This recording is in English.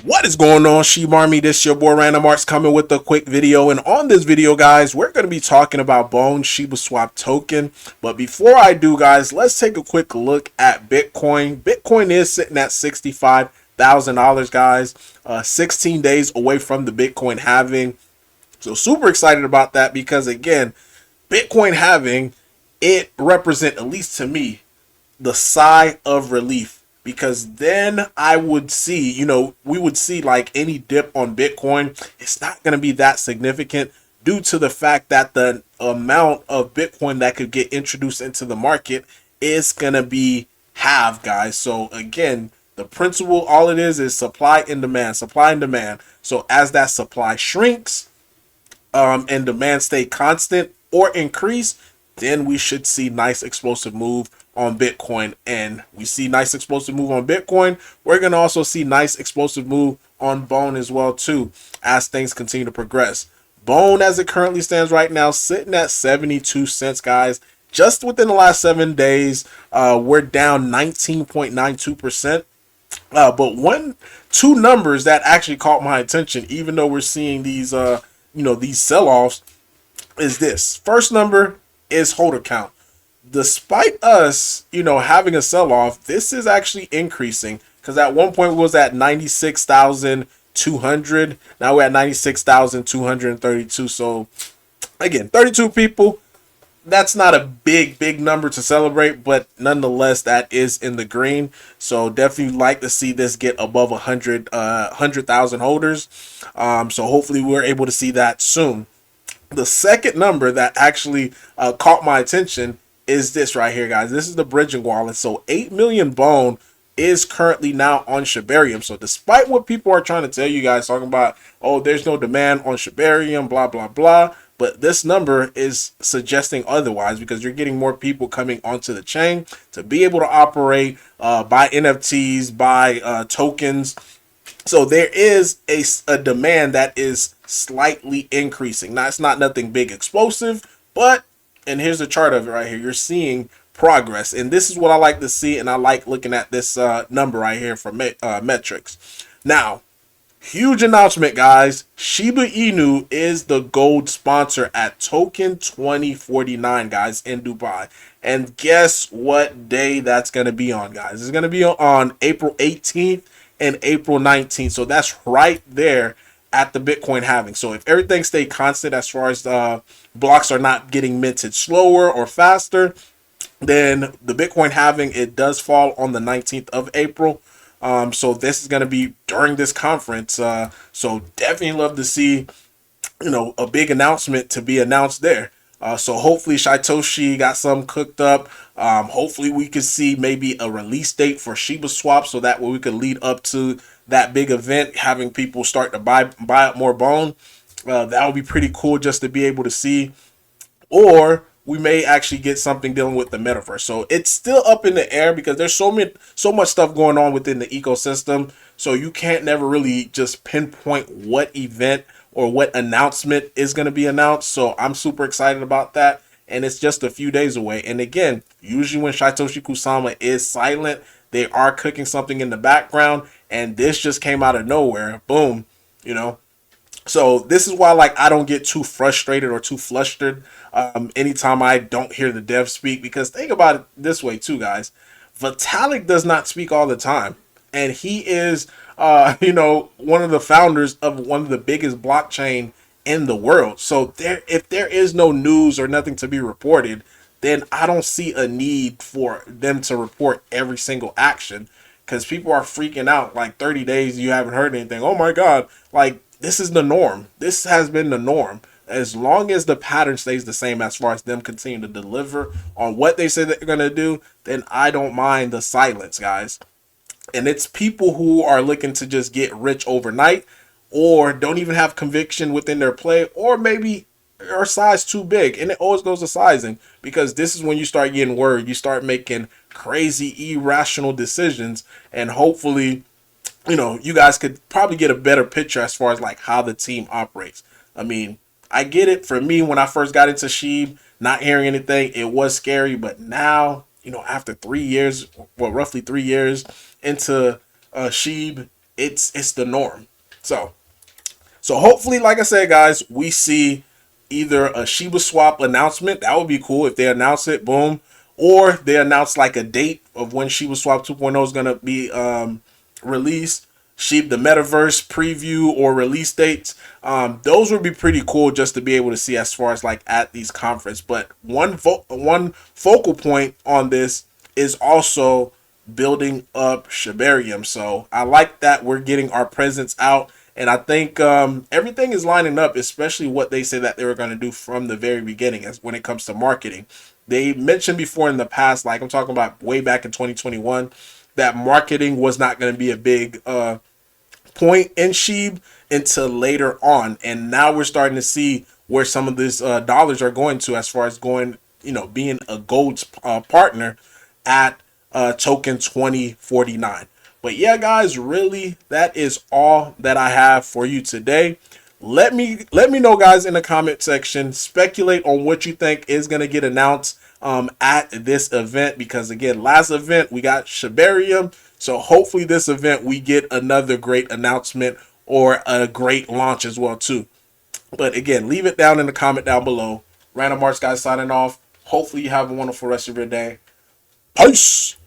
What is going on, Shibarmy? This your boy Random Arts coming with a quick video. And on this video, guys, we're going to be talking about Bone Shibaswap token. But before I do, guys, let's take a quick look at Bitcoin. Bitcoin is sitting at $65,000, guys. 16 days away from the Bitcoin halving. So super excited about that because, again, Bitcoin halving, it represents, at least to me, the sigh of relief. Because then I would see, we would see like any dip on Bitcoin. It's not going to be that significant due to the fact that the amount of Bitcoin that could get introduced into the market is going to be halved, guys. So again, the principle, all it is supply and demand, supply and demand. So as that supply shrinks and demand stay constant or increase, then we should see nice explosive move on Bitcoin. And we see nice explosive move on Bitcoin, we're going to also see nice explosive move on Bone as well too, as things continue to progress. Bone, as it currently stands right now, sitting at 72 cents, guys. Just within the last 7 days, we're down 19.92%. But two numbers that actually caught my attention, even though we're seeing these these sell-offs, is this. First number is holder count. Despite us, having a sell-off, this is actually increasing, because at one point it was at 96,200. Now we're at 96,232. So again, 32 people. That's not a big number to celebrate, but nonetheless, that is in the green. So definitely like to see this get above 100,000 holders. So hopefully we're able to see that soon. The second number that actually caught my attention is this right here, guys. This is the bridging wallet. So 8 million Bone is currently now on Shibarium. So despite what people are trying to tell you guys, talking about, oh, there's no demand on Shibarium, blah, blah, blah. But this number is suggesting otherwise, because you're getting more people coming onto the chain to be able to operate, buy NFTs, buy tokens. So there is a demand that is slightly increasing. Now, it's not nothing big explosive, but, and here's the chart of it right here, you're seeing progress. And this is what I like to see, and I like looking at this number right here for metrics. Now, huge announcement, guys. Shiba Inu is the gold sponsor at Token 2049, guys, in Dubai. And guess what day that's going to be on, guys? It's going to be on April 18th and April 19th. So that's right there at the Bitcoin halving. So if everything stay constant as far as blocks are not getting minted slower or faster, then the Bitcoin halving, it does fall on the 19th of April. So this is going to be during this conference. So definitely love to see, a big announcement to be announced there. So hopefully Satoshi got some cooked up. Hopefully we could see maybe a release date for Shibaswap, so that way we could lead up to that big event, having people start to buy up more Bone. That would be pretty cool just to be able to see. Or we may actually get something dealing with the metaverse. So it's still up in the air, because there's so much stuff going on within the ecosystem. So you can't never really just pinpoint what event or what announcement is going to be announced. So I'm super excited about that. And it's just a few days away. And again, usually when Satoshi Kusama is silent, they are cooking something in the background. And this just came out of nowhere. Boom, So this is why, I don't get too frustrated or too flustered anytime I don't hear the dev speak. Because think about it this way too, guys. Vitalik does not speak all the time. And he is, one of the founders of one of the biggest blockchain in the world. So if there is no news or nothing to be reported, then I don't see a need for them to report every single action. Because people are freaking out, 30 days you haven't heard anything. Oh my God, this is the norm. This has been the norm. As long as the pattern stays the same as far as them continuing to deliver on what they say they're going to do, then I don't mind the silence, guys. And it's people who are looking to just get rich overnight, or don't even have conviction within their play, or maybe are size too big. And it always goes to sizing, because this is when you start getting worried. You start making crazy, irrational decisions, and hopefully, you guys could probably get a better picture as far as how the team operates. I mean, I get it. For me, when I first got into Sheeb, not hearing anything, it was scary. But now, after 3 years, roughly 3 years into Sheeb, it's the norm. So hopefully, like I said, guys, we see either a Shibaswap announcement. That would be cool if they announce it, boom. Or they announce like a date of when Shibaswap 2.0 is going to be released. The metaverse preview or release dates. Those would be pretty cool just to be able to see as far as like at these conference. But one focal point on this is also building up Shibarium. So I like that we're getting our presence out. And I think everything is lining up, especially what they said that they were going to do from the very beginning as when it comes to marketing. They mentioned before in the past, like I'm talking about way back in 2021, that marketing was not going to be a big point in SHIB until later on. And now we're starting to see where some of these dollars are going to as far as going, being a gold partner at token 2049. But yeah, guys, really, that is all that I have for you today. Let me know, guys, in the comment section. Speculate on what you think is going to get announced at this event, because again, last event we got Shibarium. So hopefully this event we get another great announcement or a great launch as well too. But again, leave it down in the comment down below. Random Arts guys signing off. Hopefully you have a wonderful rest of your day. Peace.